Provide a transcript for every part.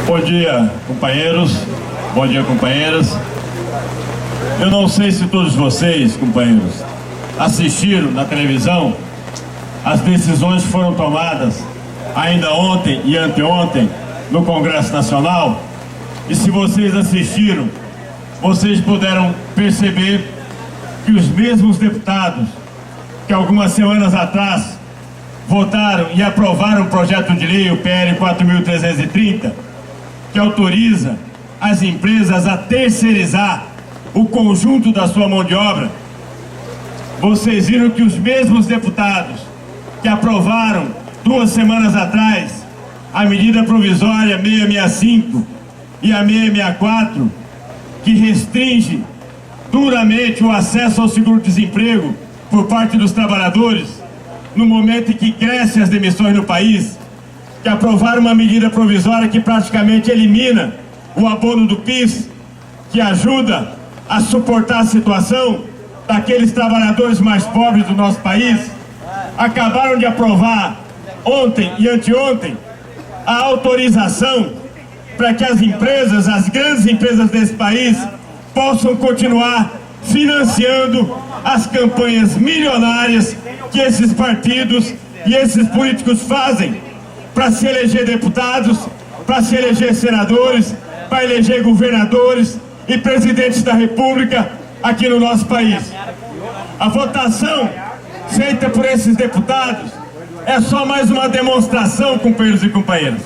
Bom dia, companheiros. Bom dia, companheiras. Eu não sei se todos vocês, companheiros, assistiram na televisão as decisões que foram tomadas ainda ontem e anteontem no Congresso Nacional. E se vocês assistiram, vocês puderam perceber que os mesmos deputados que algumas semanas atrás votaram e aprovaram o projeto de lei, o PL 4.330, que autoriza as empresas a terceirizar o conjunto da sua mão de obra, vocês viram que os mesmos deputados que aprovaram 2 semanas atrás a medida provisória 665 e a 664, que restringe duramente o acesso ao seguro-desemprego por parte dos trabalhadores, no momento em que crescem as demissões no país, que aprovaram uma medida provisória que praticamente elimina o abono do PIS, que ajuda a suportar a situação daqueles trabalhadores mais pobres do nosso país, acabaram de aprovar ontem e anteontem a autorização para que as empresas, as grandes empresas desse país, possam continuar financiando as campanhas milionárias que esses partidos e esses políticos fazem para se eleger deputados, para se eleger senadores, para eleger governadores e presidentes da República aqui no nosso país. A votação feita por esses deputados é só mais uma demonstração, companheiros e companheiras.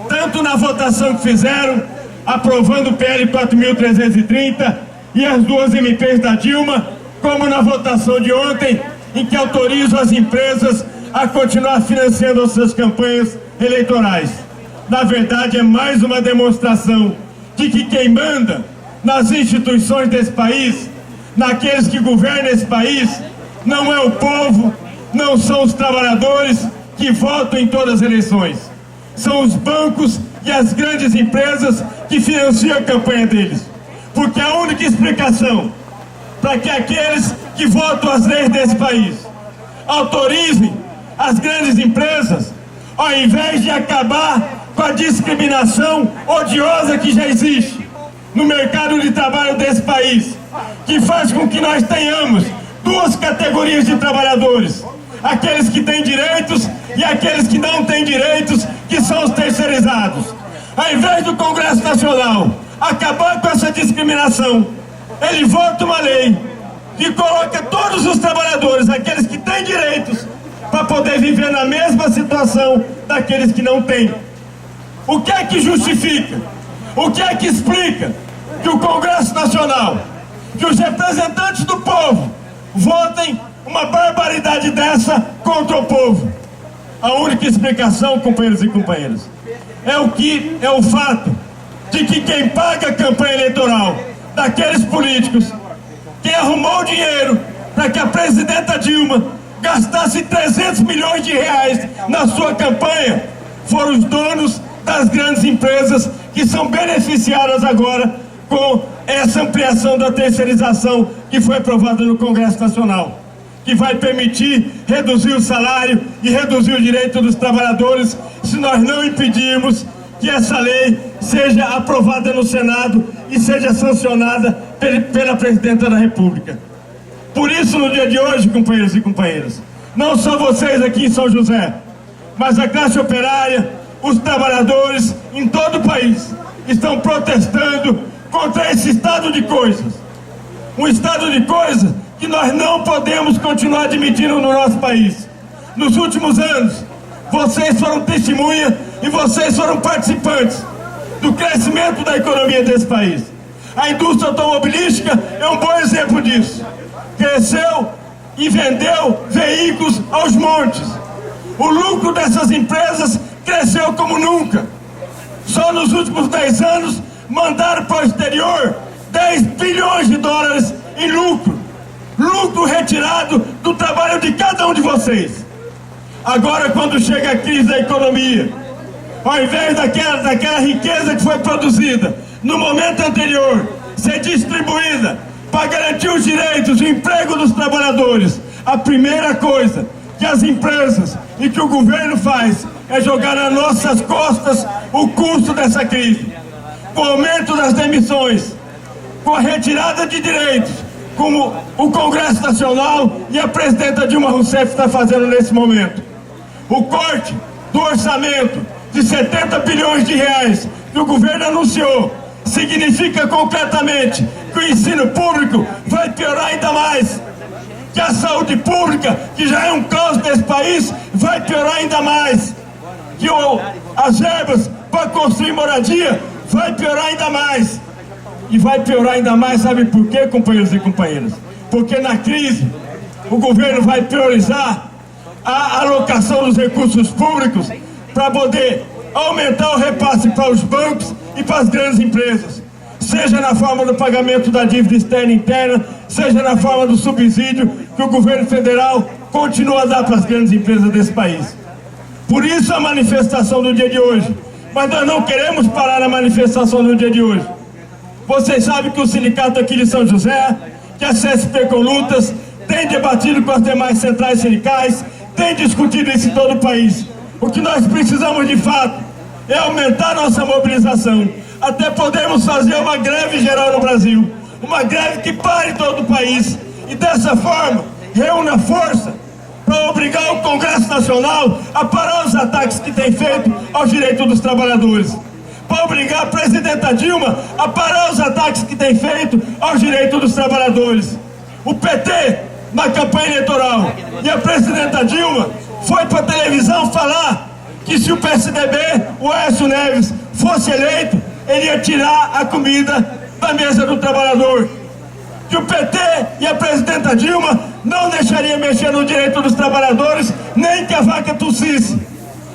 Tanto na votação que fizeram, aprovando o PL 4.330 e as 2 MPs da Dilma, como na votação de ontem, em que autorizam as empresas a continuar financiando as suas campanhas eleitorais. Na verdade, é mais uma demonstração de que quem manda nas instituições desse país, naqueles que governam esse país, não é o povo, não são os trabalhadores que votam em todas as eleições. São os bancos e as grandes empresas que financiam a campanha deles. Porque a única explicação para que aqueles que votam as leis desse país autorizem as grandes empresas, ao invés de acabar com a discriminação odiosa que já existe no mercado de trabalho desse país, que faz com que nós tenhamos 2 categorias de trabalhadores: aqueles que têm direitos e aqueles que não têm direitos, que são os terceirizados. Ao invés do Congresso Nacional acabar com essa discriminação, ele vota uma lei que coloca todos os trabalhadores, aqueles que têm direitos, para poder viver na mesma situação daqueles que não têm. O que é que justifica? O que é que explica que o Congresso Nacional, que os representantes do povo votem uma barbaridade dessa contra o povo? A única explicação, companheiros e companheiras, é o fato de que quem paga a campanha eleitoral daqueles políticos, quem arrumou o dinheiro para que a presidenta Dilma gastasse 300 milhões de reais na sua campanha, foram os donos das grandes empresas que são beneficiadas agora com essa ampliação da terceirização que foi aprovada no Congresso Nacional, que vai permitir reduzir o salário e reduzir o direito dos trabalhadores, se nós não impedirmos que essa lei seja aprovada no Senado e seja sancionada pela Presidenta da República. Por isso, no dia de hoje, companheiros e companheiras, não só vocês aqui em São José, mas a classe operária, os trabalhadores em todo o país estão protestando contra esse estado de coisas. Um estado de coisas que nós não podemos continuar admitindo no nosso país. Nos últimos anos, vocês foram testemunha e vocês foram participantes do crescimento da economia desse país. A indústria automobilística é um bom exemplo disso. Cresceu e vendeu veículos aos montes. O lucro dessas empresas cresceu como nunca. Só nos últimos 10 anos mandaram para o exterior 10 bilhões de dólares em lucro. Lucro retirado do trabalho de cada um de vocês. Agora, quando chega a crise da economia, ao invés daquela riqueza que foi produzida no momento anterior ser distribuída para garantir os direitos e o emprego dos trabalhadores, a primeira coisa que as empresas e que o governo faz é jogar nas nossas costas o custo dessa crise, com o aumento das demissões, com a retirada de direitos, como o Congresso Nacional e a presidenta Dilma Rousseff está fazendo nesse momento. O corte do orçamento de 70 bilhões de reais que o governo anunciou significa concretamente que o ensino público vai piorar ainda mais, que a saúde pública, que já é um caos nesse país, vai piorar ainda mais, que as verbas para construir moradia vai piorar ainda mais. E vai piorar ainda mais, sabe por quê, companheiros e companheiras? Porque na crise o governo vai priorizar a alocação dos recursos públicos para poder aumentar o repasse para os bancos e para as grandes empresas, seja na forma do pagamento da dívida externa e interna, seja na forma do subsídio que o governo federal continua a dar para as grandes empresas desse país. Por isso a manifestação do dia de hoje. Mas nós não queremos parar na manifestação do dia de hoje. Vocês sabem que o sindicato aqui de São José, que a CSP com Lutas, tem debatido com as demais centrais sindicais, tem discutido isso em todo o país. O que nós precisamos de fato é aumentar nossa mobilização, até podermos fazer uma greve geral no Brasil, uma greve que pare todo o país, e dessa forma reúna força para obrigar o Congresso Nacional a parar os ataques que tem feito aos direitos dos trabalhadores, para obrigar a presidenta Dilma a parar os ataques que tem feito aos direitos dos trabalhadores. O PT, na campanha eleitoral, e a presidenta Dilma foi para a televisão falar que se o PSDB, o Aécio Neves, fosse eleito, ele ia tirar a comida da mesa do trabalhador. Que o PT e a presidenta Dilma não deixariam mexer no direito dos trabalhadores, nem que a vaca tossisse.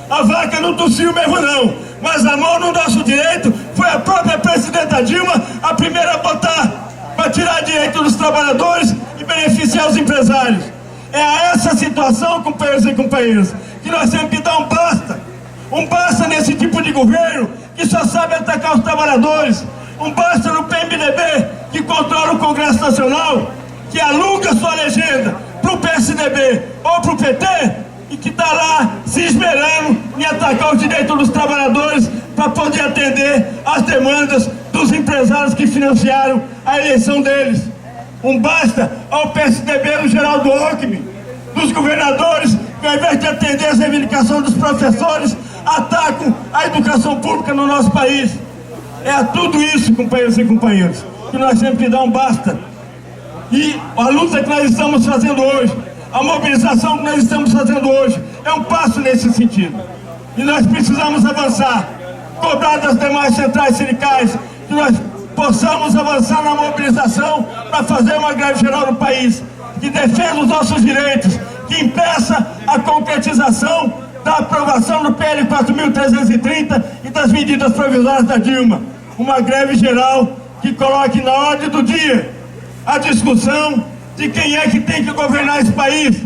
A vaca não tossiu mesmo não, mas a mão no nosso direito foi a própria presidenta Dilma a primeira a botar, para tirar direito dos trabalhadores e beneficiar os empresários. É a essa situação, companheiros e companheiras, que nós temos que dar um basta nesse tipo de governo que só sabe atacar os trabalhadores, um basta no PMDB que controla o Congresso Nacional, que aluga sua legenda para o PSDB ou para o PT e que está lá se esmerando em atacar os direitos dos trabalhadores para poder atender às demandas dos empresários que financiaram a eleição deles. Um basta ao PSDB do Geraldo Alckmin, dos governadores que ao invés de atender as reivindicações dos professores, atacam a educação pública no nosso país. É a tudo isso, companheiros e companheiras, que nós temos que dar um basta. E a luta que nós estamos fazendo hoje, a mobilização que nós estamos fazendo hoje, é um passo nesse sentido. E nós precisamos avançar, cobrar das demais centrais sindicais, que nós possamos avançar na mobilização para fazer uma greve geral no país, que defenda os nossos direitos, que impeça a concretização da aprovação do PL 4.330 e das medidas provisórias da Dilma. Uma greve geral que coloque na ordem do dia a discussão de quem é que tem que governar esse país.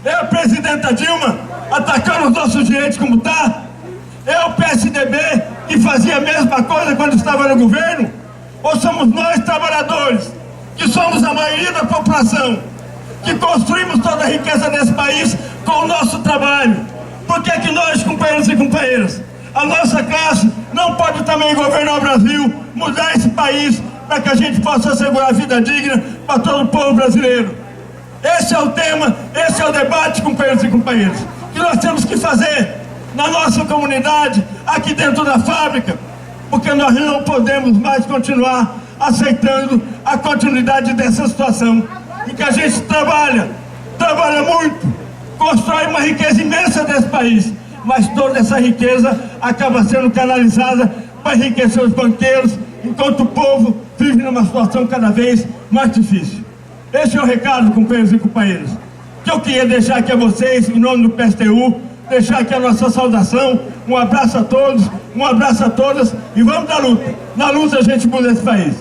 É a presidenta Dilma atacando os nossos direitos como está? É o PSDB que fazia a mesma coisa quando estava no governo? Ou somos nós, trabalhadores, que somos a maioria da população, que construímos toda a riqueza desse país com o nosso trabalho? Por que é que nós, companheiros e companheiras, a nossa classe não pode também governar o Brasil, mudar esse país para que a gente possa assegurar a vida digna para todo o povo brasileiro? Esse é o tema, esse é o debate, companheiros e companheiras, que nós temos que fazer na nossa comunidade, aqui dentro da fábrica, porque nós não podemos mais continuar aceitando a continuidade dessa situação, em que a gente trabalha muito, constrói uma riqueza imensa desse país, mas toda essa riqueza acaba sendo canalizada para enriquecer os banqueiros, enquanto o povo vive numa situação cada vez mais difícil. Esse é o recado, companheiros e companheiras, que eu queria deixar aqui a vocês, em nome do PSTU, deixar aqui a nossa saudação, um abraço a todos, um abraço a todas, e vamos dar luta. Na luta a gente muda esse país.